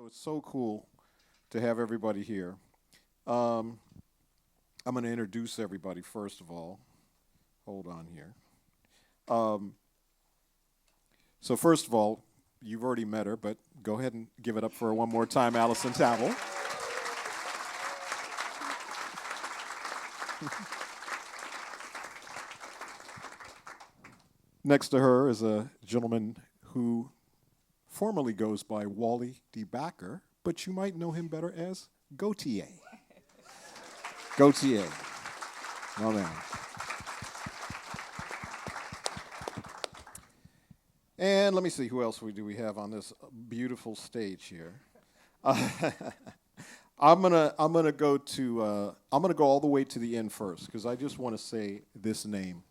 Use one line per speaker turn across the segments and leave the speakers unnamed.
it's so cool to have everybody here. I'm going to introduce everybody first of all. Hold on here. So first of all, you've already met her, but go ahead and give it up for her one more time, Alison Tavel. Next to her is a gentleman who formerly goes by Wally De Backer, but you might know him better as Gotye. Gotye. Oh, man. And let me see, who else do we have on this beautiful stage here? I'm gonna go all the way to the end first because I just want to say this name.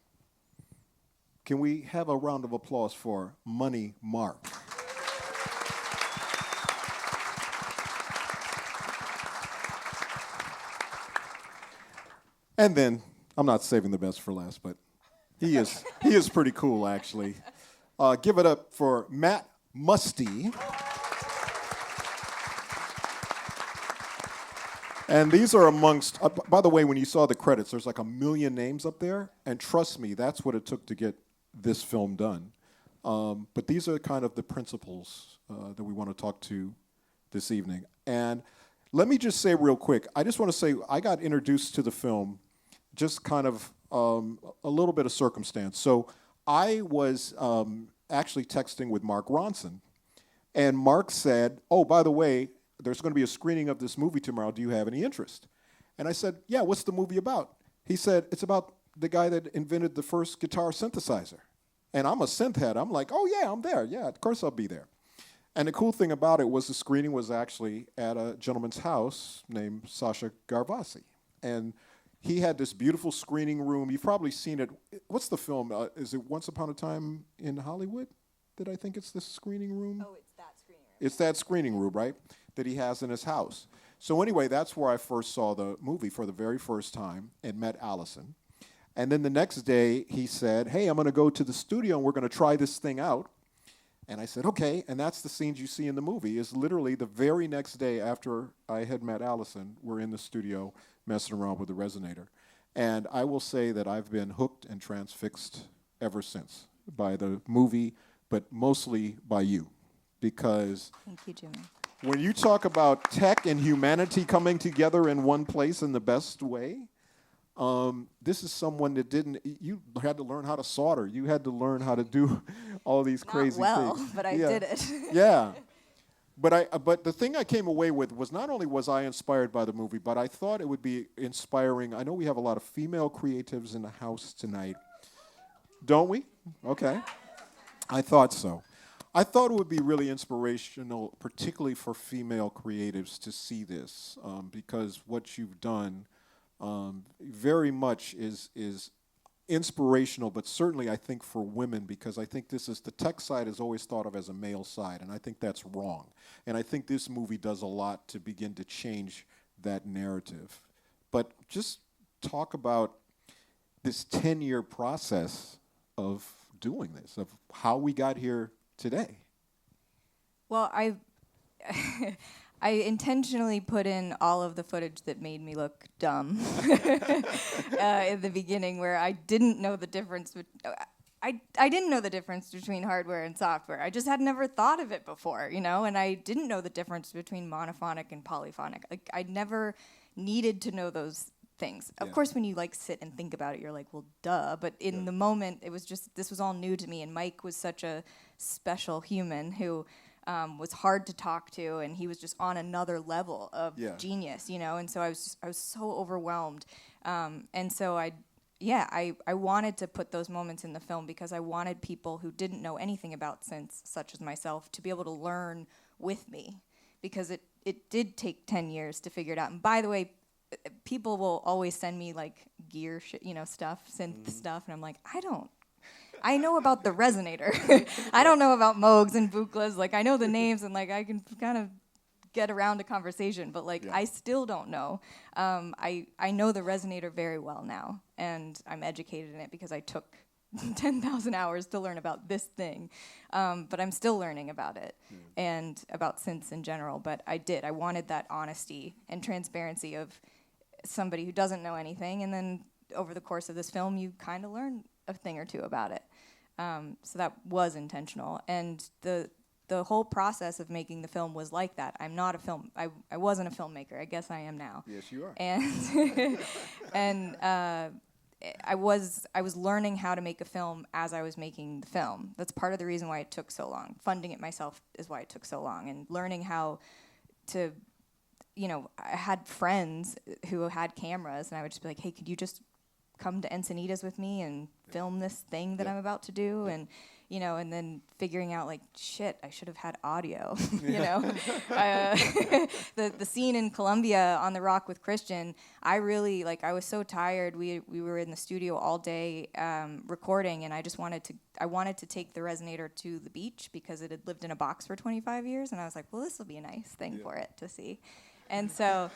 Can we have a round of applause for Money Mark? And then, I'm not saving the best for last, but he is pretty cool, actually. Give it up for Matt Musty. And these are amongst, by the way, when you saw the credits, there's like 1 million names up there. And trust me, that's what it took to get this film done. But these are kind of the principles that we want to talk to this evening. And let me just say real quick, I just want to say I got introduced to the film just kind of a little bit of circumstance. So I was actually texting with Mark Ronson. And Mark said, oh, by the way, there's going to be a screening of this movie tomorrow. Do you have any interest? And I said, yeah, what's the movie about? He said, it's about the guy that invented the first guitar synthesizer. And I'm a synth head. I'm like, oh, yeah, I'm there. Yeah, of course I'll be there. And the cool thing about it was the screening was actually at a gentleman's house named Sasha Garvasi. And he had this beautiful screening room. You've probably seen it. What's the film? Is it Once Upon a Time in Hollywood? Did I think it's the screening room?
Oh, it's that screening room.
It's that screening room, right, that he has in his house. So anyway, that's where I first saw the movie for the very first time and met Alison. And then the next day, he said, hey, I'm going to go to the studio, and we're going to try this thing out. And I said, okay, and that's the scenes you see in the movie, is literally the very next day after I had met Alison, we're in the studio messing around with the Resynator. And I will say that I've been hooked and transfixed ever since by the movie, but mostly by you. Because
thank you, Jimmy.
When you talk about tech and humanity coming together in one place in the best way, this is someone that you had to learn how to solder. You had to learn how to do all these crazy things.
But I did it.
Yeah. But the thing I came away with was not only was I inspired by the movie, but I thought it would be inspiring. I know we have a lot of female creatives in the house tonight. Don't we? Okay. I thought so. I thought it would be really inspirational, particularly for female creatives, to see this, because what you've done very much is inspirational, but certainly I think for women, because I think the tech side is always thought of as a male side, and I think that's wrong. And I think this movie does a lot to begin to change that narrative. But just talk about this 10-year process of doing this, of how we got here today.
Well, I intentionally put in all of the footage that made me look dumb in the beginning, where I didn't know the difference. I didn't know the difference between hardware and software. I just had never thought of it before, and I didn't know the difference between monophonic and polyphonic. Like, I never needed to know those things. Of course, when you sit and think about it, you're like, well, duh. But in the moment, this was all new to me. And Mike was such a special human who was hard to talk to, and he was just on another level of genius, And so I was so overwhelmed, and so I wanted to put those moments in the film because I wanted people who didn't know anything about synths, such as myself, to be able to learn with me, because it did take 10 years to figure it out. And by the way, people will always send me gear stuff, synth stuff, and I'm like, I know about the Resynator. I don't know about Moogs and Buchlas. I know the names, and I can kind of get around a conversation, but I still don't know. I know the Resynator very well now, and I'm educated in it because I took 10,000 hours to learn about this thing, but I'm still learning about it and about synths in general. But I wanted that honesty and transparency of somebody who doesn't know anything, and then over the course of this film, you kind of learn a thing or two about it. So that was intentional, and the whole process of making the film was like that. I'm not a film. I wasn't a filmmaker. I guess I am now.
Yes, you are.
And and I was learning how to make a film as I was making the film. That's part of the reason why it took so long. Funding it myself is why it took so long, and learning how to, I had friends who had cameras, and I would just be like, hey, could you just come to Encinitas with me and film this thing that I'm about to do? And and then figuring out like, shit, I should have had audio. The scene in Colombia on the rock with Christian, I really I was so tired. We were in the studio all day recording, and I wanted to take the Resynator to the beach because it had lived in a box for 25 years, and I was like, well, this will be a nice thing for it to see. And so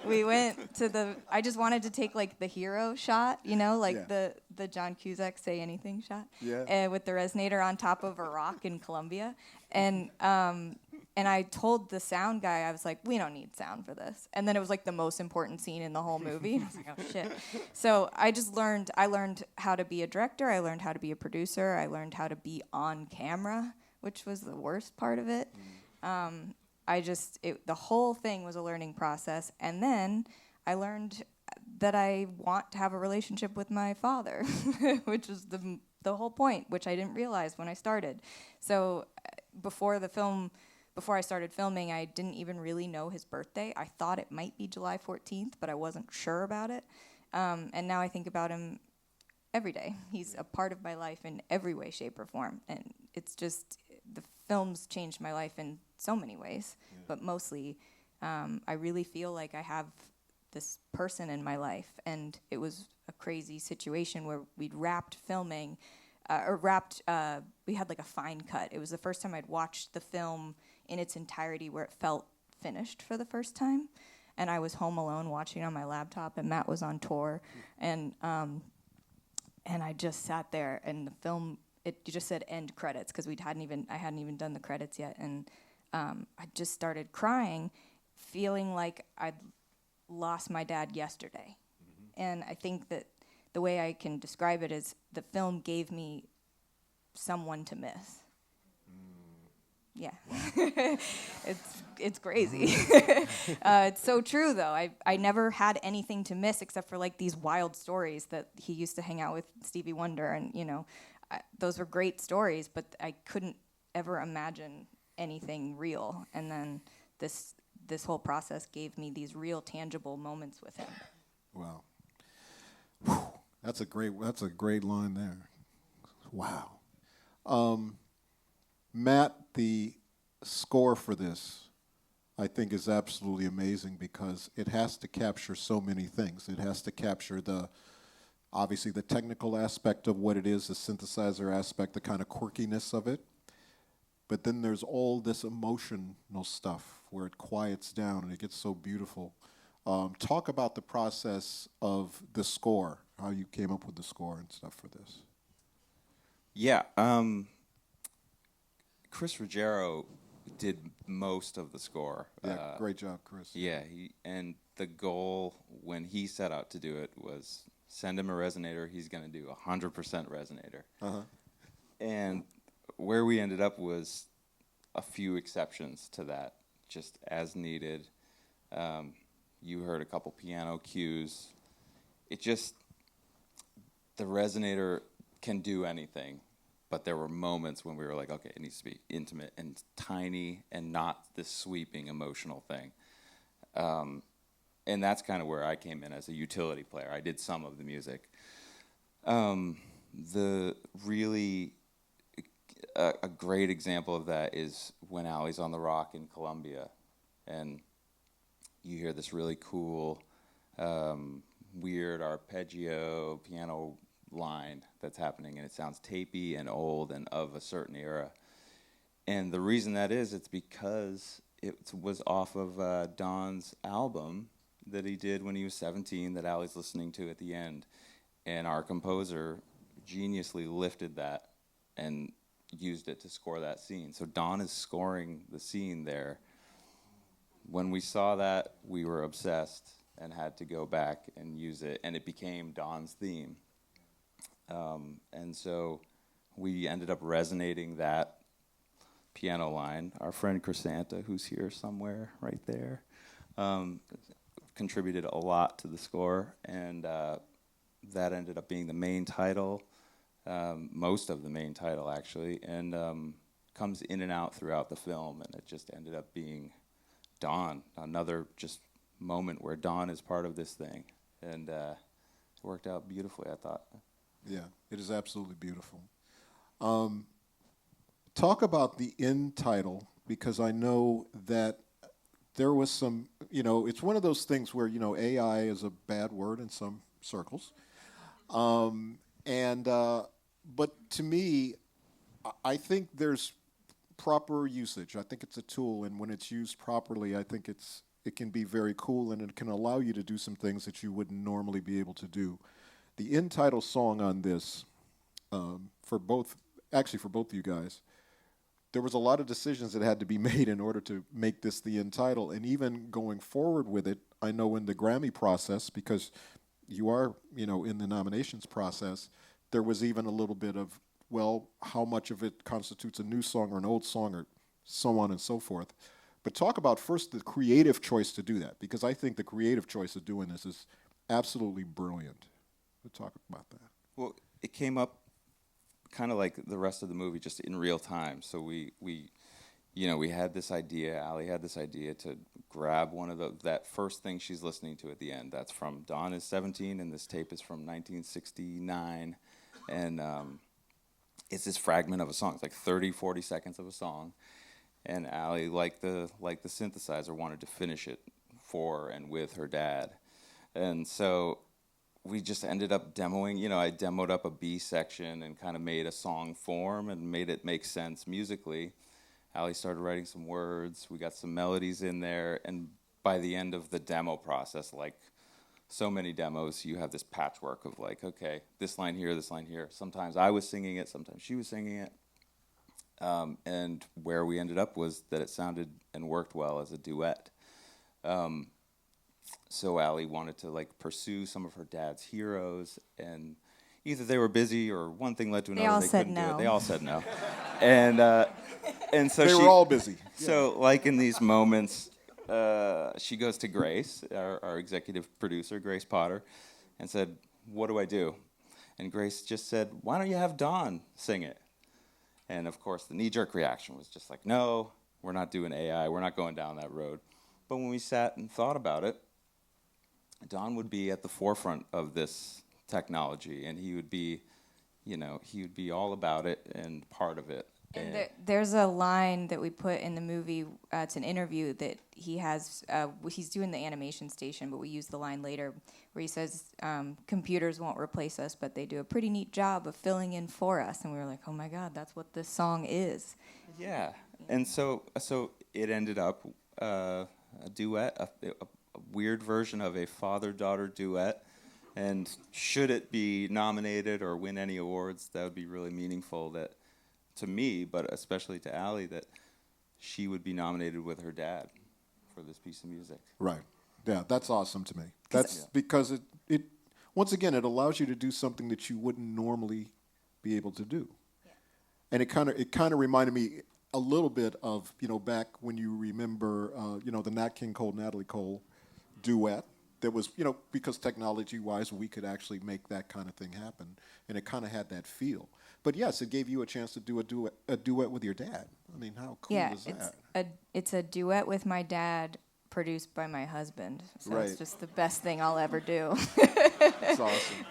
we went to I just wanted to take the hero shot, the John Cusack Say Anything shot, with the Resynator on top of a rock in Colombia. And I told the sound guy, I was like, we don't need sound for this. And then it was the most important scene in the whole movie. And I was like, oh shit. So I learned how to be a director. I learned how to be a producer. I learned how to be on camera, which was the worst part of it. The whole thing was a learning process. And then I learned that I want to have a relationship with my father, which was the whole point, which I didn't realize when I started. So before I started filming, I didn't even really know his birthday. I thought it might be July 14th, but I wasn't sure about it. And now I think about him every day. He's a part of my life in every way, shape, or form. And it's just, the films changed my life in so many ways, but mostly I really feel like I have this person in my life, and it was a crazy situation where we'd wrapped filming, we had a fine cut. It was the first time I'd watched the film in its entirety where it felt finished for the first time, and I was home alone watching on my laptop, and Matt was on tour, and I just sat there, and the film, it just said end credits because I hadn't even done the credits yet, and I just started crying, feeling like I'd lost my dad yesterday. And I think that the way I can describe it is the film gave me someone to miss. Yeah. It's crazy. It's so true, though. I never had anything to miss except for these wild stories that he used to hang out with Stevie Wonder, and those were great stories, but I couldn't ever imagine anything real. And then this whole process gave me these real tangible moments with him.
Wow. Whew. That's a great line there. Wow. Matt, the score for this, I think, is absolutely amazing because it has to capture so many things. It has to capture obviously the technical aspect of what it is, the synthesizer aspect, the kind of quirkiness of it. But then there's all this emotional stuff where it quiets down and it gets so beautiful. Talk about the process of the score, how you came up with the score and stuff for this.
Yeah, Chris Ruggiero did most of the score.
Yeah, great job, Chris.
Yeah, and the goal when he set out to do it was send him a Resynator, he's going to do 100% Resynator.
Uh-huh.
And where we ended up was a few exceptions to that, just as needed. You heard a couple piano cues. The Resynator can do anything, but there were moments when we were like, okay, it needs to be intimate and tiny and not this sweeping emotional thing. And that's kind of where I came in as a utility player. I did some of the music. The really a great example of that is when Ali's on the rock in Colombia, and you hear this really cool, weird arpeggio piano line that's happening, and it sounds tapey and old and of a certain era. And the reason that is, it's because it was off of Don's album that he did when he was 17 that Ali's listening to at the end. And our composer, geniusly lifted that and used it to score that scene. So Don is scoring the scene there. When we saw that, we were obsessed and had to go back and use it, and it became Don's theme. And so we ended up resonating that piano line. Our friend Chrysanta, who's here somewhere right there, contributed a lot to the score, and that ended up being the main title, most of the main title actually, and comes in and out throughout the film, and it just ended up being Don, another just moment where Don is part of this thing, and it worked out beautifully, I thought.
Yeah, it is absolutely beautiful. Talk about the end title, because I know that there was some, it's one of those things where, AI is a bad word in some circles. But to me, I think there's proper usage. I think it's a tool, and when it's used properly, I think it can be very cool, and it can allow you to do some things that you wouldn't normally be able to do. The end title song on this, for both of you guys, there was a lot of decisions that had to be made in order to make this the end title. And even going forward with it, I know in the Grammy process, because you are, in the nominations process, there was even a little bit of, well, how much of it constitutes a new song or an old song or so on and so forth. But talk about first the creative choice to do that, because I think the creative choice of doing this is absolutely brilliant. We'll talk about that.
Well, it came up kind of like the rest of the movie, just in real time. So we had this idea. Allie had this idea to grab one of that first thing she's listening to at the end. That's from Dawn is 17, and this tape is from 1969, and it's this fragment of a song. It's like 30, 40 seconds of a song, and Allie, like the synthesizer, wanted to finish it for and with her dad, and so we just ended up demoing, I demoed up a B section and kind of made a song form and made it make sense musically. Allie started writing some words, we got some melodies in there, and by the end of the demo process, like so many demos, you have this patchwork of like, okay, this line here, this line here. Sometimes I was singing it, sometimes she was singing it. And where we ended up was that it sounded and worked well as a duet. So Allie wanted to pursue some of her dad's heroes, and either they were busy or one thing led to another.
They said
couldn't
no.
do it. They all said no, and so
They were all busy.
So in these moments, she goes to Grace, our executive producer, Grace Potter, and said, "What do I do?" And Grace just said, "Why don't you have Dawn sing it?" And of course, the knee-jerk reaction was just like, "No, we're not doing AI. We're not going down that road." But when we sat and thought about it, Don would be at the forefront of this technology, and he would be all about it and part of it.
And there's a line that we put in the movie. It's an interview that he has. He's doing the animation station, but we use the line later where he says, "Computers won't replace us, but they do a pretty neat job of filling in for us." And we were like, "Oh my God, that's what this song is."
Yeah, and so it ended up a duet, a weird version of a father-daughter duet, and should it be nominated or win any awards, that would be really meaningful, that to me, but especially to Allie, that she would be nominated with her dad for this piece of music.
Right. Yeah, that's awesome to me. That's because it once again, it allows you to do something that you wouldn't normally be able to do. Yeah. And it kind of reminded me a little bit of, back when you remember, the Nat King Cole, Natalie Cole duet. There was, because technology-wise, we could actually make that kind of thing happen, and it kind of had that feel. But yes, it gave you a chance to do a duet with your dad. I mean, how cool is that?
It's a duet with my dad, produced by my husband. So
right.
It's just the best thing I'll ever do.
That's awesome.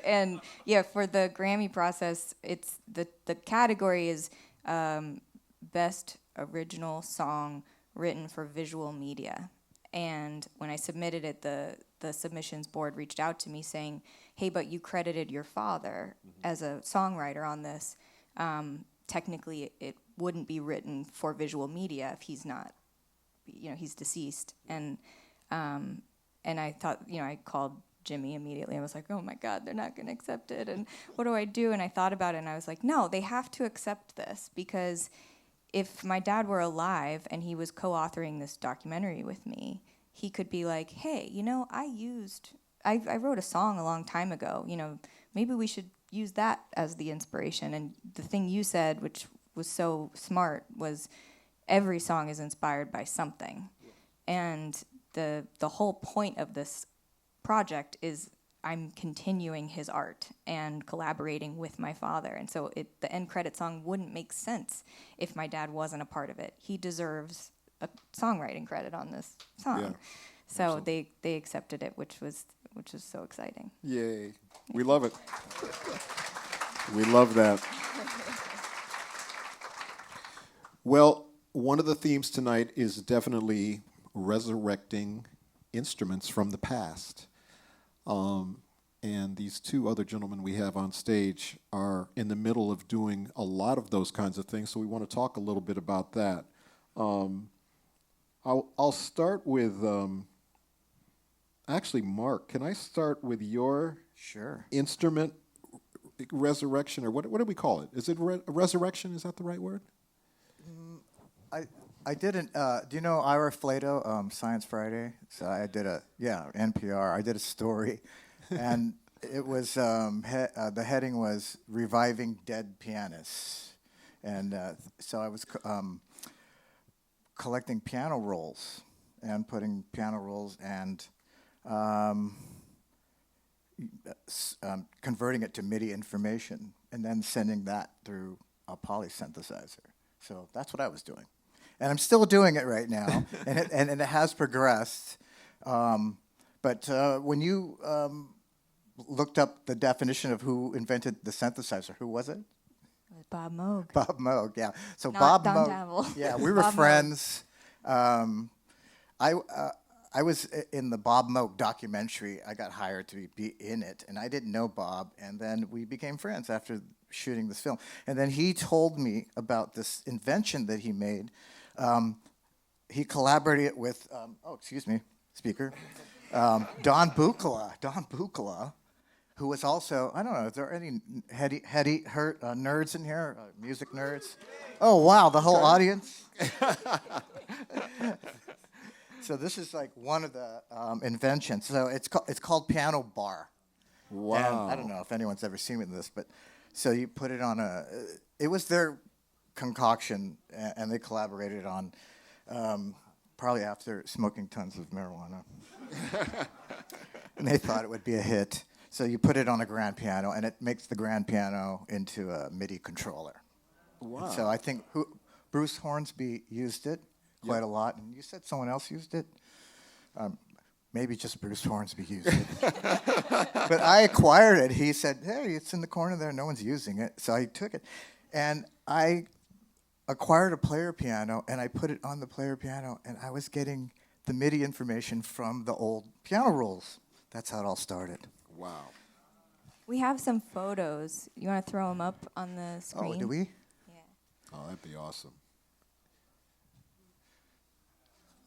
And yeah, for the Grammy process, it's the category is Best Original Song Written for Visual Media. And when I submitted it, the submissions board reached out to me saying, "Hey, but you credited your father as a songwriter on this. Technically, it wouldn't be written for visual media if he's not, he's deceased." And I thought, I called Jimmy immediately. I was like, oh my God, they're not going to accept it. And what do I do? And I thought about it, and I was like, no, they have to accept this, because if my dad were alive and he was co-authoring this documentary with me, he could be like, hey, I wrote a song a long time ago, maybe we should use that as the inspiration. And the thing you said, which was so smart, was every song is inspired by something. And the whole point of this project is I'm continuing his art and collaborating with my father. And so the end credit song wouldn't make sense if my dad wasn't a part of it. He deserves a songwriting credit on this song.
Yeah,
so
absolutely.
they accepted it, which was so exciting.
Yay. We love it. We love that. Well, one of the themes tonight is definitely resurrecting instruments from the past. And these two other gentlemen we have on stage are in the middle of doing a lot of those kinds of things, so we want to talk a little bit about that. I'll start with, actually, Mark, can I start with your
Sure.
instrument resurrection, or what do we call it? Is it resurrection? Is that the right word?
I didn't. Do you know Ira Flato, Science Friday? So I did NPR. I did a story, and it was the heading was "Reviving Dead Pianists," and so I was collecting piano rolls and putting piano rolls and converting it to MIDI information, and then sending that through a polysynthesizer. So that's what I was doing. And I'm still doing it right now, and it has progressed. But when you looked up the definition of who invented the synthesizer, who was it?
It was Bob Moog.
Bob Moog, yeah. So
Not
Bob
Don
Moog,
Tavel.
yeah, we were
Bob Moog.
friends. I was in the Bob Moog documentary. I got hired to be in it, and I didn't know Bob. And then we became friends after shooting this film. And then he told me about this invention that he made. He collaborated with, speaker, Don Buchla, who was also, I don't know, is there any nerds in here, music nerds? Oh, wow, the whole audience? So this is like one of the inventions. So it's called piano bar.
Wow.
And I don't know if anyone's ever seen this, but so you put it on it was their concoction, and they collaborated on probably after smoking tons of marijuana. And they thought it would be a hit. So you put it on a grand piano, and it makes the grand piano into a MIDI controller.
Wow.
So I think Bruce Hornsby used it quite a lot, and you said someone else used it. Maybe just Bruce Hornsby used it. But I acquired it. He said, hey, it's in the corner there. No one's using it. So I took it. And I acquired a player piano, and I put it on the player piano, and I was getting the MIDI information from the old piano rolls. That's how it all started.
Wow.
We have some photos. You want to throw them up on the screen?
Oh, do we?
Yeah.
Oh, that'd be awesome.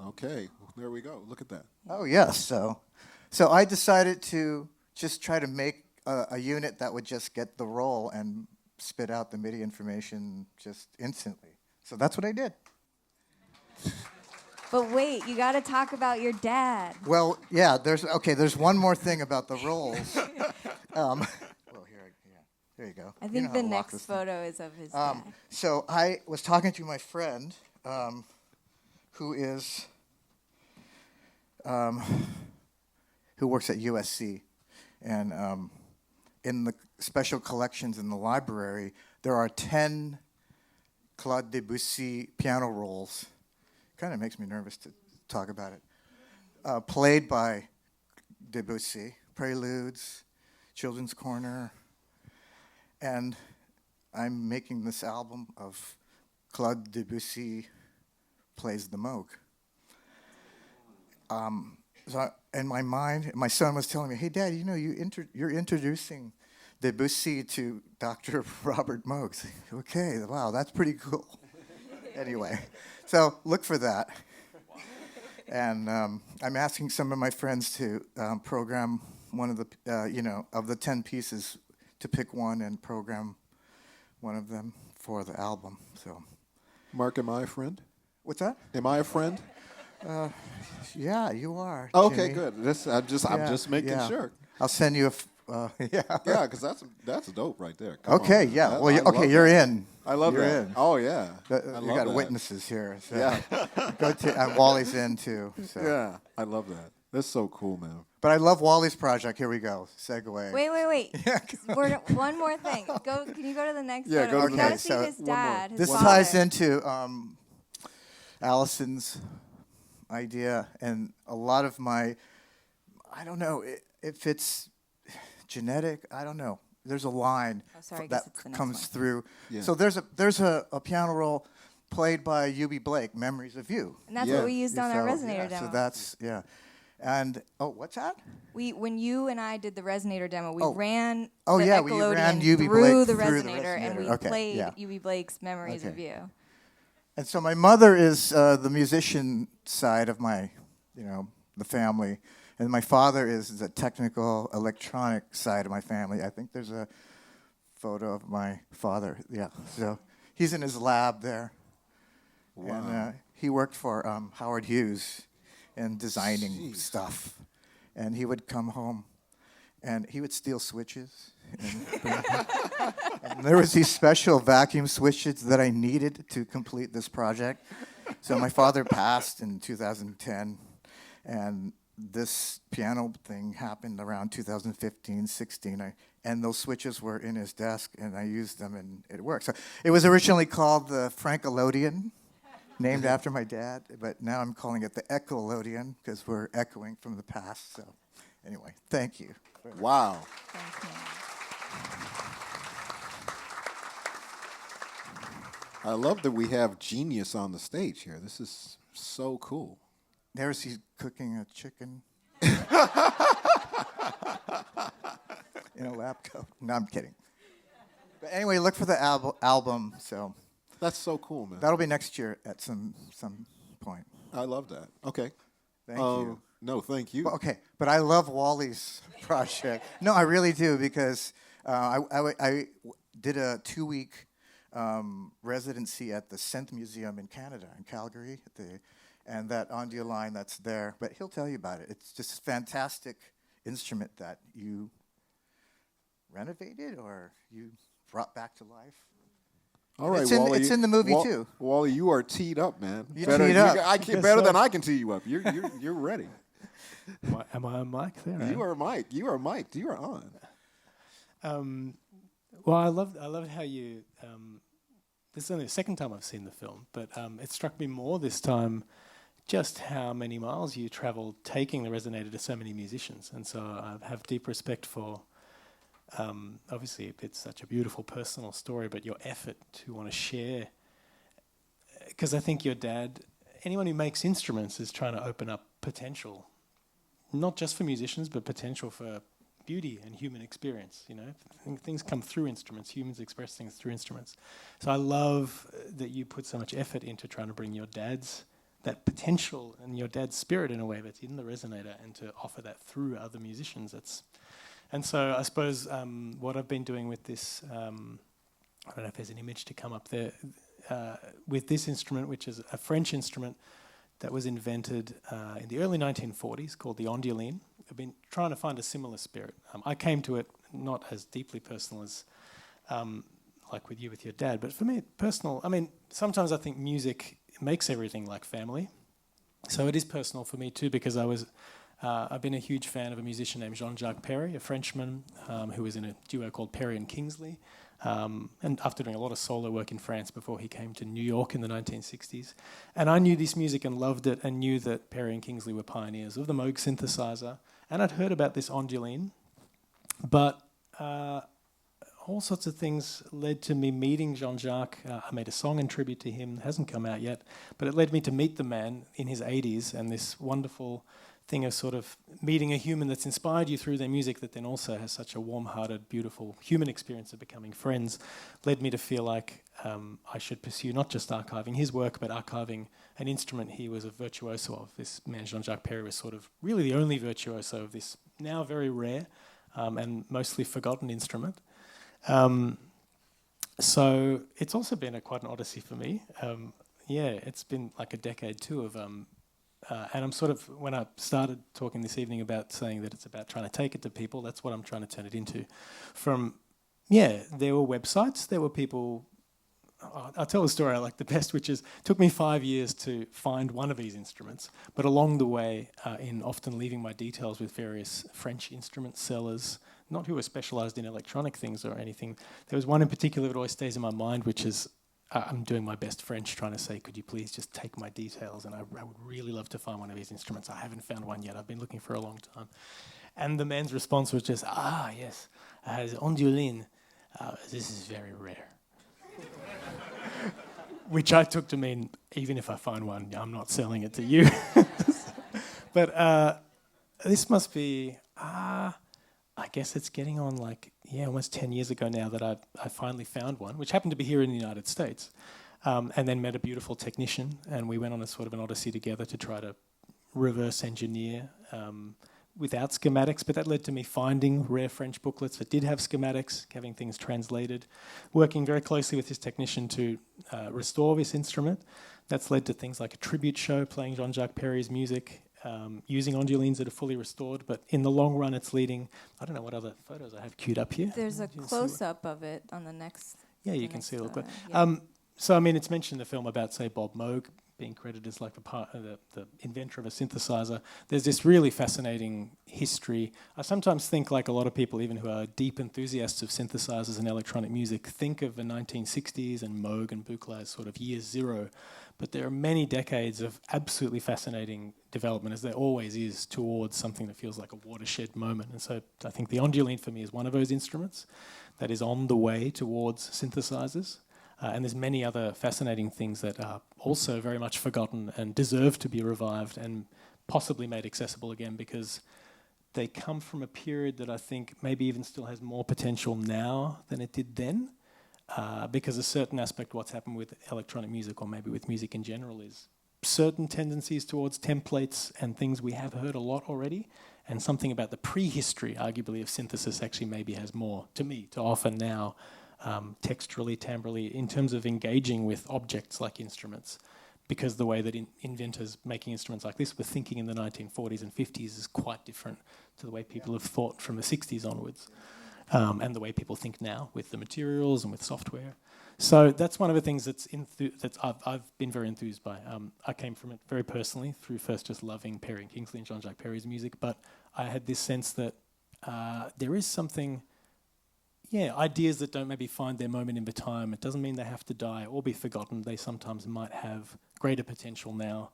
Okay, well, there we go. Look at that.
Oh, yes. So I decided to just try to make a unit that would just get the roll and spit out the MIDI information just instantly. So that's what I did.
But wait, you got to talk about your dad.
Well, yeah, there's one more thing about the rolls. There you go.
I
You
think
know how
the
to walk
next
this thing.
photo is of his dad.
So I was talking to my friend, who is, who works at USC, and in the special collections in the library, there are 10 Claude Debussy piano rolls. Kind of makes me nervous to talk about it. Played by Debussy, Preludes, Children's Corner, and I'm making this album of Claude Debussy plays the Moog. So in my mind, my son was telling me, "Hey, Dad, you know you're introducing Debussy to Dr. Robert Moog." Okay, wow, that's pretty cool. Anyway, so look for that. And I'm asking some of my friends to program one of the of the 10 pieces to pick one and program one of them for the album. So,
Mark, am I a friend?
what's that?
Am I a friend?
Yeah, you are.
Okay,
Jimmy.
good. I'm just making sure.
I'll send you yeah.
Yeah, because that's dope right there. Come
Okay,
on.
yeah.
That-
Well,
I love
you're
that.
in.
I love
You're
that.
in.
Oh yeah. I
You
love
got
that.
witnesses here. So.
Yeah.
And Wally's in too. So.
Yeah. I love that. That's so cool, man.
But I love Wally's project. Here we go. Segue.
Wait. One more thing. Can you go to the next
Yeah,
photo?
go to
We
the
gotta
next.
see
So
his
one more.
dad. His
This
father.
ties into Alison's idea and a lot of my, I don't know if it's genetic, I don't know. There's a line
Oh, sorry, I guess
that
it's the next
comes
one.
through.
Yeah.
So there's a piano roll played by U.B. Blake, Memories of You.
And that's
Yeah.
what we used on our
So,
Resynator
yeah,
demo.
So that's, yeah. And, what's that?
When you and I did the Resynator demo, we
Oh.
ran
Oh,
the
yeah, we
Echelodian
ran UB
through
Blake
the
through the
Resynator, and we
Resynator. Okay,
played
yeah.
UB Blake's Memories of
Okay.
You.
And so my mother is the musician side of my, the family. And my father is the technical, electronic side of my family. I think there's a photo of my father. Yeah, so he's in his lab there.
Wow.
And he worked for Howard Hughes in designing
Jeez.
stuff. And he would come home and he would steal switches. And there was these special vacuum switches that I needed to complete this project. So my father passed in 2010, and this piano thing happened around 2015, 16, and those switches were in his desk, and I used them, and it worked. So it was originally called the Frankelodian, named after my dad, but now I'm calling it the Echelodian because we're echoing from the past. So anyway, thank you.
Wow.
Thanks, man.
I love that we have genius on the stage here. This is so cool.
There's he cooking a chicken in a lab coat. No, I'm kidding. But anyway, look for the album. So
That's so cool, man.
that'll be next year at some point.
I love that. Okay.
Thank you.
No, thank you.
Well, okay, but I love Wally's project. No, I really do because I did a 2-week residency at the Synth Museum in Canada, in Calgary, and that Ondia line that's there. But he'll tell you about it. It's just a fantastic instrument that you renovated or you brought back to life.
All right,
It's in-
Wally.
it's in the movie, too.
Wally, you are teed up, man.
You're teed up.
Better than I can tee you up. You're ready.
Am I on mic there?
You are mic'd. You are mic'd. You are on.
Well, I love how you. This is only the second time I've seen the film, but it struck me more this time just how many miles you travelled taking the Resynator to so many musicians, and so I have deep respect for. Obviously, it's such a beautiful personal story, but your effort to want to share, because I think your dad, anyone who makes instruments is trying to open up potential, not just for musicians, but potential for beauty and human experience. Things come through instruments. Humans express things through instruments. So I love that you put so much effort into trying to bring your dad's that potential and your dad's spirit in a way that's in the Resynator, and to offer that through other musicians. And so I suppose what I've been doing with this, I don't know if there's an image to come up there, with this instrument, which is a French instrument that was invented in the early 1940s called the onduline. I've been trying to find a similar spirit. I came to it not as deeply personal as like with you with your dad, but for me, personal. I mean, sometimes I think music makes everything like family. So it is personal for me too, because I've been a huge fan of a musician named Jean-Jacques Perry, a Frenchman who was in a duo called Perry and Kingsley. And after doing a lot of solo work in France before he came to New York in the 1960s. And I knew this music and loved it, and knew that Perry and Kingsley were pioneers of the Moog synthesizer. And I'd heard about this onduline, but all sorts of things led to me meeting Jean-Jacques. I made a song in tribute to him, it hasn't come out yet, but it led me to meet the man in his 80s, and this wonderful thing of sort of meeting a human that's inspired you through their music that then also has such a warm-hearted, beautiful human experience of becoming friends led me to feel like I should pursue not just archiving his work, but archiving an instrument he was a virtuoso of. This man, Jean-Jacques Perry, was sort of really the only virtuoso of this now very rare and mostly forgotten instrument. So it's also been quite an odyssey for me. It's been like a decade too of... and I'm sort of, when I started talking this evening about saying that it's about trying to take it to people, that's what I'm trying to turn it into. There were websites, there were people... I'll tell a story I like the best, which is, it took me 5 years to find one of these instruments, but along the way, in often leaving my details with various French instrument sellers, not who were specialised in electronic things or anything, there was one in particular that always stays in my mind, which is, I'm doing my best French trying to say, could you please just take my details, and I would really love to find one of these instruments. I haven't found one yet, I've been looking for a long time. And the man's response was just, yes, the Onduline, this is very rare. Which I took to mean, even if I find one, I'm not selling it to you. But this must be, I guess it's getting on almost 10 years ago now that I finally found one, which happened to be here in the United States, and then met a beautiful technician, and we went on a sort of an odyssey together to try to reverse engineer without schematics, but that led to me finding rare French booklets that did have schematics, having things translated, working very closely with this technician to restore this instrument. That's led to things like a tribute show playing Jean-Jacques Perry's music, using ondulines that are fully restored, but in the long run it's leading... I don't know what other photos I have queued up here.
There's a close-up of it on the next...
Yeah, you can see it.
Yeah.
So, I mean, it's mentioned in the film about, say, Bob Moog being credited as like the inventor of a synthesizer. There's this really fascinating history. I sometimes think, like a lot of people, even who are deep enthusiasts of synthesizers and electronic music, think of the 1960s and Moog and Buchla as sort of year zero. But there are many decades of absolutely fascinating development, as there always is, towards something that feels like a watershed moment. And so I think the Onduline for me is one of those instruments that is on the way towards synthesizers. And there's many other fascinating things that are also very much forgotten and deserve to be revived and possibly made accessible again, because they come from a period that I think maybe even still has more potential now than it did then, because a certain aspect of what's happened with electronic music, or maybe with music in general, is certain tendencies towards templates and things we have heard a lot already, and something about the prehistory, arguably, of synthesis actually maybe has more, to me, to offer now, texturally, timbrally, in terms of engaging with objects like instruments, because the way that inventors making instruments like this were thinking in the 1940s and 50s is quite different to the way people have thought from the 60s onwards, and the way people think now with the materials and with software. So that's one of the things that I've been very enthused by. I came from it very personally through first just loving Perry and Kingsley and Jean-Jacques Perry's music, but I had this sense that there is something... ideas that don't maybe find their moment in the time. It doesn't mean they have to die or be forgotten. They sometimes might have greater potential now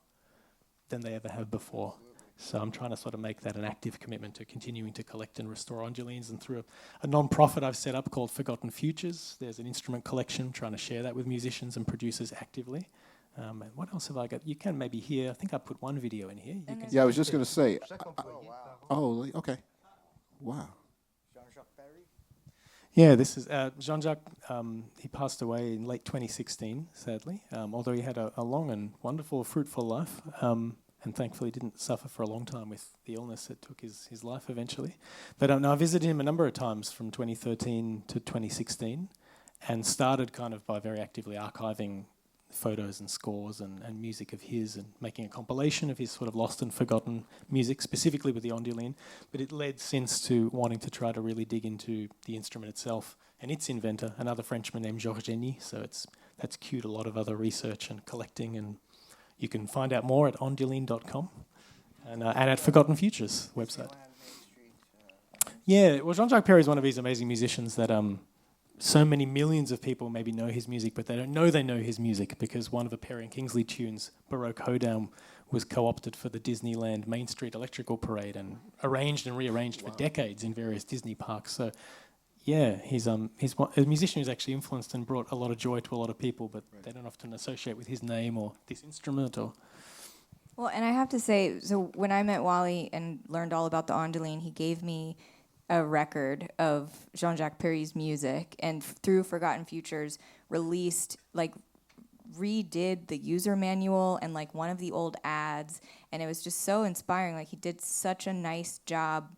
than they ever have before. So I'm trying to sort of make that an active commitment to continuing to collect and restore ondulines. And through a non-profit I've set up called Forgotten Futures, there's an instrument collection, trying to share that with musicians and producers actively. And what else have I got? You can maybe hear, I think I put one video in here. You can
Yeah, I was just going to say. Okay. Wow.
Yeah, this is Jean-Jacques. He passed away in late 2016, sadly, although he had a long and wonderful, fruitful life, and thankfully didn't suffer for a long time with the illness that took his life eventually. But I visited him a number of times from 2013 to 2016, and started kind of by very actively archiving photos and scores and music of his, and making a compilation of his sort of lost and forgotten music, specifically with the Onduline. But it led since to wanting to try to really dig into the instrument itself and its inventor, another Frenchman named Georges. So that's cued a lot of other research and collecting, and you can find out more at onduline.com and at Forgotten Futures website. Yeah, well, Jean-Jacques Perry is one of these amazing musicians that so many millions of people maybe know his music, but they don't know they know his music, because one of the Perry and Kingsley tunes, Baroque Hoedown, was co-opted for the Disneyland Main Street Electrical Parade and arranged and rearranged for decades in various Disney parks. So, yeah, he's a musician who's actually influenced and brought a lot of joy to a lot of people, but they don't often associate with his name or this instrument. Or
Well, and I have to say, so when I met Wally and learned all about the Andaline, he gave me a record of Jean-Jacques Perry's music, and through Forgotten Futures released, like, redid the user manual and like one of the old ads, and it was just so inspiring. Like, he did such a nice job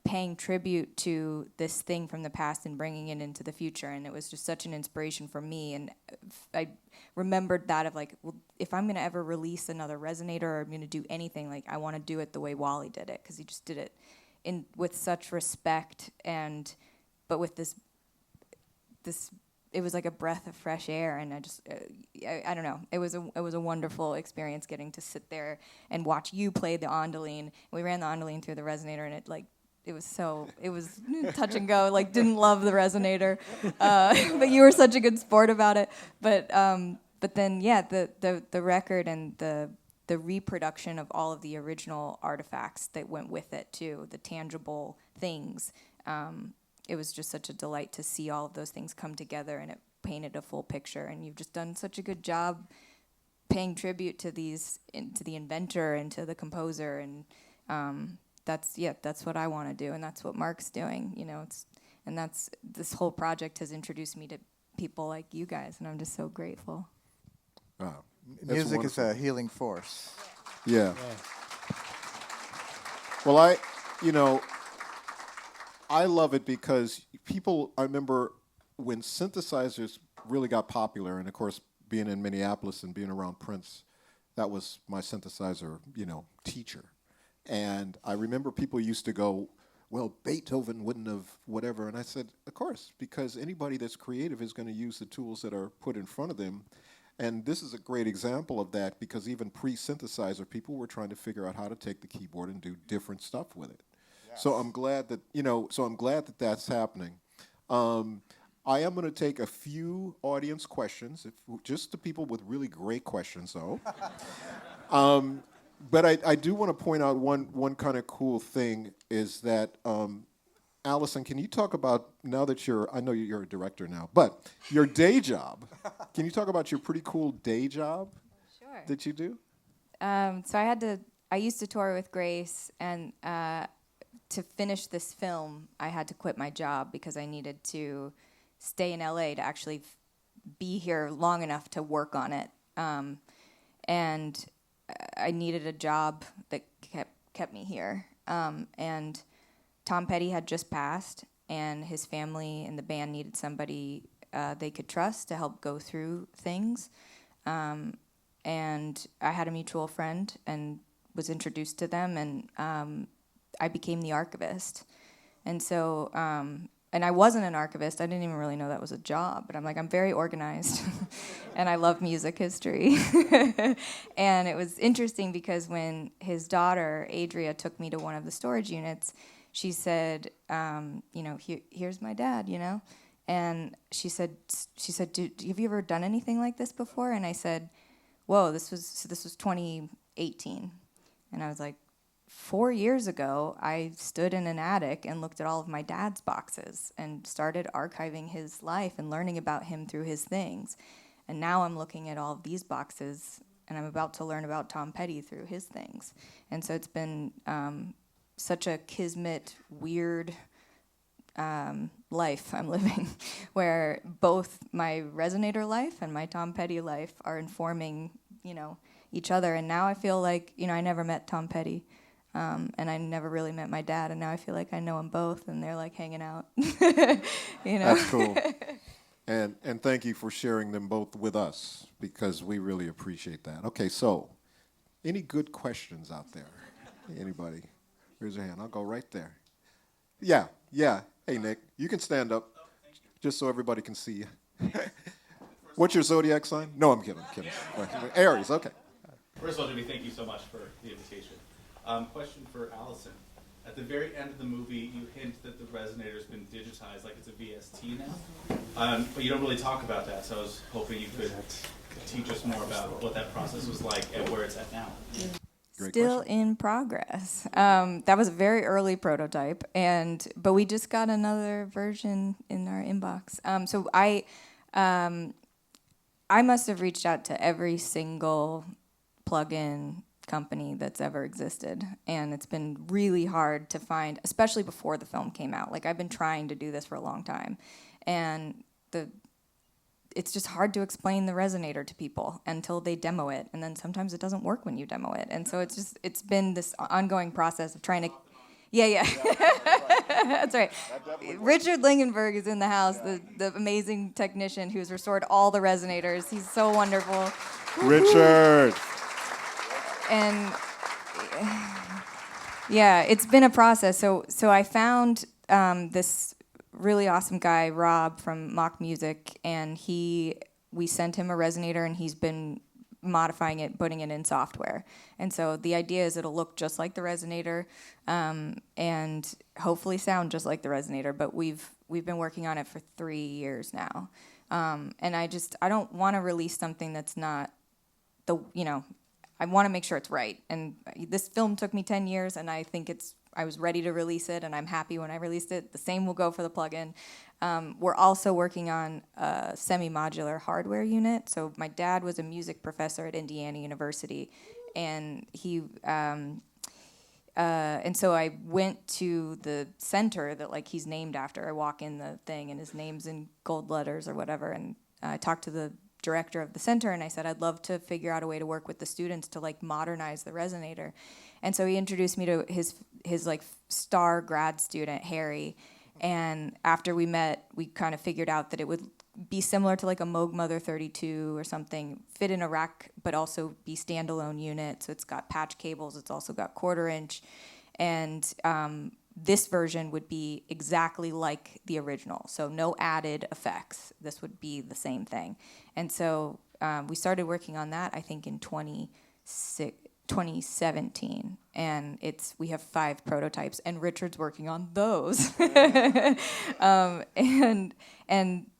paying tribute to this thing from the past and bringing it into the future, and it was just such an inspiration for me. And I remembered that of like, well, if I'm gonna ever release another Resonator or I'm gonna do anything, like, I want to do it the way Wally did it, because he just did it in with such respect, and but with this it was like a breath of fresh air, and I just I don't know, it was a wonderful experience getting to sit there and watch you play the Andaline. We ran the Andaline through the Resonator, and it was touch and go. Like, didn't love the Resonator, but you were such a good sport about it. But then yeah, the record and the reproduction of all of the original artifacts that went with it too, the tangible things. It was just such a delight to see all of those things come together, and it painted a full picture. And you've just done such a good job paying tribute to the inventor and to the composer, and that's what I want to do, and that's what Mark's doing. You know, this whole project has introduced me to people like you guys, and I'm just so grateful.
Wow.
Music is a healing force.
Yeah. Well, I love it because I remember when synthesizers really got popular, and of course, being in Minneapolis and being around Prince, that was my synthesizer, teacher. And I remember people used to go, well, Beethoven wouldn't have whatever. And I said, of course, because anybody that's creative is going to use the tools that are put in front of them. And this is a great example of that, because even pre-synthesizer, people were trying to figure out how to take the keyboard and do different stuff with it. Yes. So I'm glad that that's happening. I am going to take a few audience questions, just the people with really great questions, though. But I do want to point out one kind of cool thing is that, Alison, can you talk about, now that I know you're a director now, but your day job, can you talk about your pretty cool day job?
Sure.
That you do?
So I used to tour with Grace, and to finish this film, I had to quit my job because I needed to stay in LA to actually be here long enough to work on it. And I needed a job that kept me here. And Tom Petty had just passed, and his family and the band needed somebody they could trust to help go through things. And I had a mutual friend and was introduced to them, and I became the archivist. And so, and I wasn't an archivist. I didn't even really know that was a job, but I'm very organized, and I love music history. And it was interesting because when his daughter, Adria, took me to one of the storage units, she said, here's my dad, And she said, have you ever done anything like this before? And I said, whoa, this was 2018. And I was like, 4 years ago, I stood in an attic and looked at all of my dad's boxes and started archiving his life and learning about him through his things. And now I'm looking at all of these boxes, and I'm about to learn about Tom Petty through his things. And so it's been such a kismet, weird life I'm living, where both my Resonator life and my Tom Petty life are informing, each other. And now I feel like, I never met Tom Petty. And I never really met my dad, and now I feel like I know them both, and they're like hanging out.
That's cool. And thank you for sharing them both with us, because we really appreciate that. Okay, so any good questions out there? Anybody? Raise your hand. I'll go right there. Yeah. Hey, Nick, you can stand up, just so everybody can see you. What's your zodiac sign? No, I'm kidding. Aries. Okay.
First of all, Jimmy, thank you so much for the invitation. Question for Alison. At the very end of the movie, you hint that the Resonator's been digitized, like it's a VST now. But you don't really talk about that, so I was hoping you could teach us more about what that process was like and where it's at now.
Still in progress. That was a very early prototype, but we just got another version in our inbox. So I must have reached out to every single plugin company that's ever existed, and it's been really hard to find, especially before the film came out. Like, I've been trying to do this for a long time, and it's just hard to explain the Resynator to people until they demo it, and then sometimes it doesn't work when you demo it, and so it's been this ongoing process of trying to. Yeah. That's right. Richard Lingenberg is in the house, the amazing technician who's restored all the Resynators. He's so wonderful.
Richard.
And yeah, it's been a process. So I found this really awesome guy, Rob from Mock Music, and we sent him a Resynator, and he's been modifying it, putting it in software. And so the idea is it'll look just like the Resynator, and hopefully sound just like the Resynator. But we've been working on it for 3 years now, and I don't want to release something that's not I want to make sure it's right. And this film took me 10 years, and I think I was ready to release it, and I'm happy when I released it. The same will go for the plugin. We're also working on a semi-modular hardware unit. So my dad was a music professor at Indiana University, and and so I went to the center that he's named after. I walk in the thing, and his name's in gold letters or whatever, and I talked to the director of the center, and I said I'd love to figure out a way to work with the students to modernize the Resynator. And so he introduced me to his star grad student, Harry. And after we met, we kind of figured out that it would be similar to a Moog Mother 32 or something, fit in a rack, but also be standalone unit. So it's got patch cables. It's also got 1/4 inch. And this version would be exactly like the original. So no added effects. This would be the same thing. And so we started working on that, I think, in 2017, and we have 5 prototypes, and Richard's working on those. And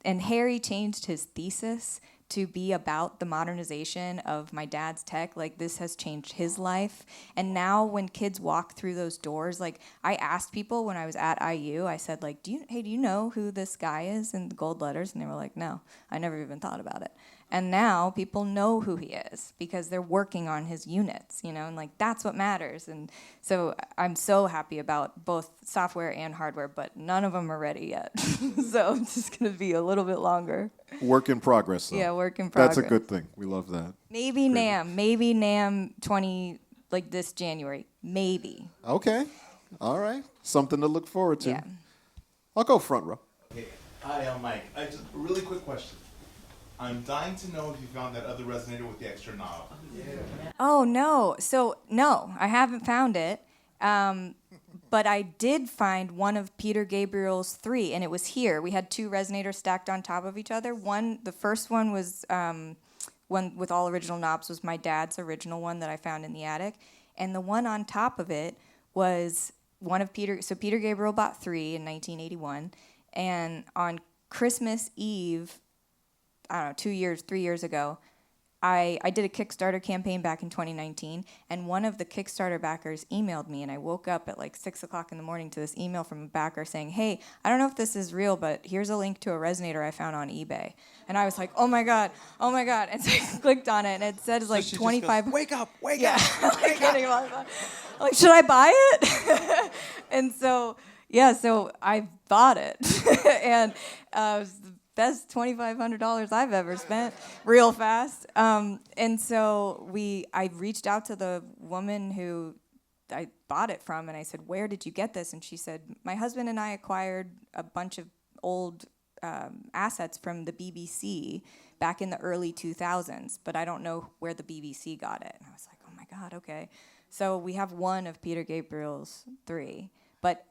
Harry changed his thesis to be about the modernization of my dad's tech. This has changed his life. And now when kids walk through those doors, I asked people when I was at IU, I said, do you know who this guy is in the gold letters? And they were like, no, I never even thought about it. And now people know who he is because they're working on his units, and that's what matters. And so I'm so happy about both software and hardware, but none of them are ready yet. So it's just going to be a little bit longer.
Work in progress, though.
Yeah, work in progress.
That's a good thing. We love that.
Maybe NAMM 20, this January. Maybe.
Okay. All right. Something to look forward to.
Yeah.
I'll go front row.
Hey. Hi, I'm Mike. Just a really quick question. I'm dying to know if you found that other Resynator with the extra knob. Yeah.
Oh, no. So, no, I haven't found it. But I did find one of Peter Gabriel's 3, and it was here. We had 2 Resynators stacked on top of each other. The first one was one with all original knobs was my dad's original one that I found in the attic. And the one on top of it was one of Peter. So Peter Gabriel bought 3 in 1981. And on Christmas Eve, I don't know, 3 years ago, I did a Kickstarter campaign back in 2019, and one of the Kickstarter backers emailed me, and I woke up at 6 o'clock in the morning to this email from a backer saying, hey, I don't know if this is real, but here's a link to a Resynator I found on eBay. And I was like, oh my God. And so I clicked on it, and it said 25.
Wake up.
Kidding about that. Should I buy it? And so I bought it. And it was the best $2,500 I've ever spent, real fast. And so I reached out to the woman who I bought it from, and I said, where did you get this? And she said, my husband and I acquired a bunch of old assets from the BBC back in the early 2000s, but I don't know where the BBC got it. And I was like, oh my God, okay. So we have one of Peter Gabriel's 3. But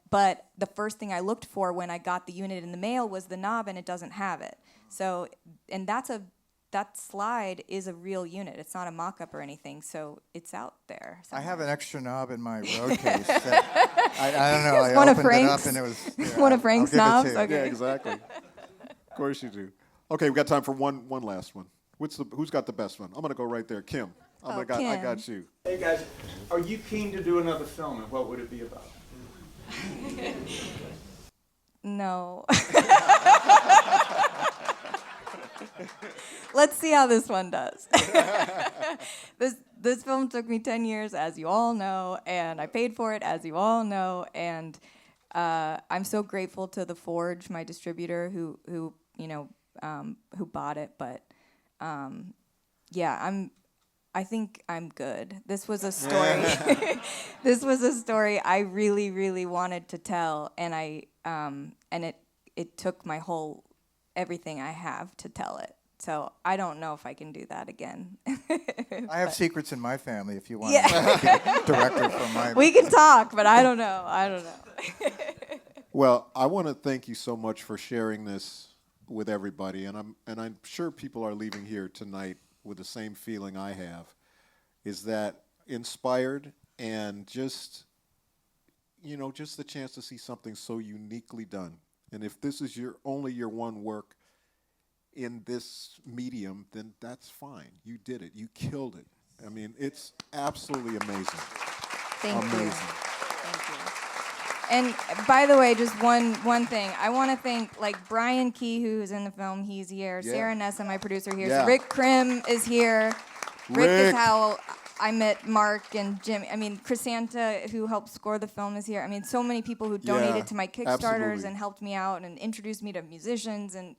the first thing I looked for when I got the unit in the mail was the knob, and it doesn't have it. So, and that slide is a real unit. It's not a mock-up or anything, so it's out there somewhere.
I have an extra knob in my road case. That I don't know. I
one
opened
of
it up
Frank's,
and it was
one of Frank's
I'll give it
knobs.
to you.
Okay.
Yeah, exactly. Of course you do. Okay, we've got time for one last one. Who's got the best one? I'm going to go right there. Kim. I got you.
Hey, guys. Are you keen to do another film, and what would it be about?
No. Let's see how this one does. this film took me 10 years, as you all know, and I paid for it, as you all know, and I'm so grateful to The Forge, my distributor, who bought it. But yeah, I think I'm good. This was a story. This was a story I really, really wanted to tell, and it took my whole everything I have to tell it. So I don't know if I can do that again.
I have secrets in my family if you want
Yeah.
to be a director for my...
We can talk, but I don't know.
Well, I want to thank you so much for sharing this with everybody, and I'm sure people are leaving here tonight with the same feeling I have, is that inspired and just the chance to see something so uniquely done. And if this is only your one work in this medium, then that's fine. You did it. You killed it. I mean, it's absolutely amazing.
Thank
Amazing.
you. Thank you. And by the way, just one thing. I want to thank Brian Key, who's in the film. He's here.
Yeah.
Sarah Nessa, my producer, here.
Yeah.
Rick Krim is here. Rick is
Rick.
how I met Mark and Jim. I mean, Chrysanta, who helped score the film, is here. I mean, so many people who donated to my Kickstarters
absolutely.
and helped me out and introduced me to musicians. And,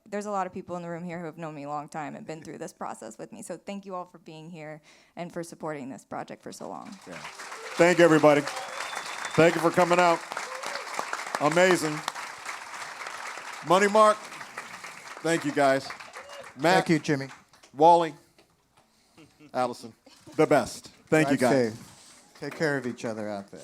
there's a lot of people in the room here who have known me a long time and been through this process with me. So thank you all for being here and for supporting this project for so long.
Yeah. Thank you, everybody. Thank you for coming out. Amazing. Money Mark. Thank you, guys. Matt.
Thank you, Jimmy.
Wally. Allison. The best. Thank you,
Drive
guys.
safe. Take care of each other out there.